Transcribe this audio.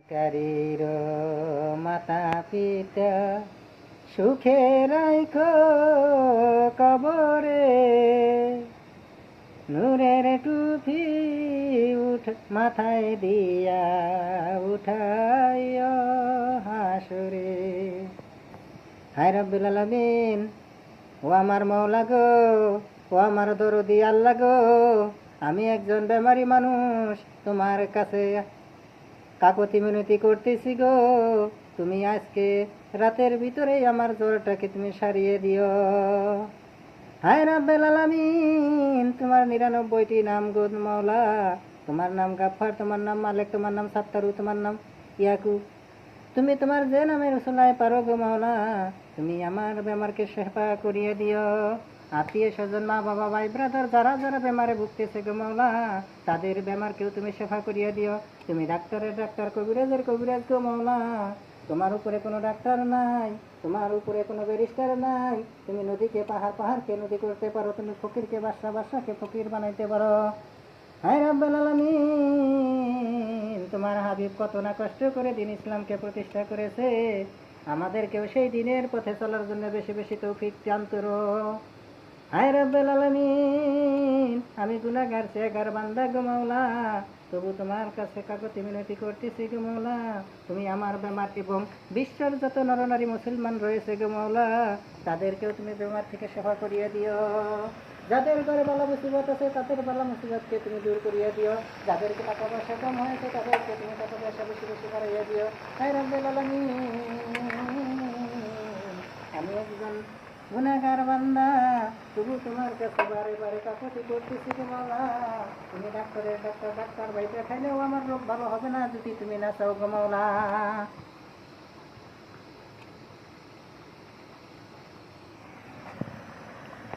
কারির মাতা পিতা সুখে রাইখো কবরে, নূরের টুপি মাথায় দিয়া উঠাইও হাসরে। হায় রব্বুল আলামিন, ও আমার মওলা গো, ও আমার দরদি আল্লাহ গো, আমি একজন বেমারি মানুষ, তোমার কাছে কাকতি মিনতি করতেছি গো, তুমি আজকে রাতের ভিতরেই আমার জ্বরটাকে তুমি সারিয়ে দিও। হায় রাব্বুল আলামিন, তোমার 99টি নাম গো মওলা। তোমার নাম গাফফার, তোমার নাম মালিক, তোমার নাম সাত্তারু, তোমার নাম ইয়াকু। তুমি তোমার যে নামের উসলায় পারো গো মওলা, তুমি আমার বেমারকে শেফা করিয়ে দিও। আত্মীয় স্বজন, মা বাবা, ভাই ব্রাদার যারা যারা বেমারে ভুগতেছে গো মওলা, তাদের বেমারকেও তুমি শেফা করিয়ে দিও। তুমি ডাক্তারের ডাক্তার, কবিরাজের কবিরাজ গো মওলা। তোমার উপরে কোনো ডাক্তার নাই, তোমার উপরে কোনো ব্যারিস্টার নাই। তুমি নদীকে পাহাড়, পাহাড়কে নদী করতে পারো। তুমি ফকিরকে বাদশা, বাদশাকে ফকির বানাইতে পারো। হায় রাব্বুল আলামিন, তোমার হাবিব কত না কষ্ট করে দিন ইসলামকে প্রতিষ্ঠা করেছে। আমাদেরকেও সেই দিনের পথে চলার জন্য বেশি বেশি তৌফিক দান করো। হায় রাব্বুল আলামিন, আমি গুনাহগার সেগার বান্দা গো মওলা, তবু তোমার কাছে কাকতি মিনতি করতেছি গো মওলা। তুমি আমার বেমার এবং বিশ্বের যত নরনারী মুসলমান রয়েছে গো মওলা, তাদেরকেও তুমি বেমার থেকে সেবা করিয়ে দিও। যাদের ঘরে বালা মুসিবত আছে, তাদের বালা মুসিবতকে তুমি দূর করিয়ে দিও। যাদেরকে টাকা পয়সা কম হয়েছে, তাদেরকে তুমি টাকা পয়সা বেশি বেশি বাড়াইয়া দিও। হায় রাব্বুল আলামিন, আমি একজন গুনাহগার বান্দা, তবু তোমার কাছে বারে বারে কাকুতি করতেছি গো মওলা। তুমি ডাক্তারের ডাক্তার, ডাক্তার ভাইটা খাইলেও আমার রোগ ভালো হবে না যদি তুমি না চাও গো মওলা।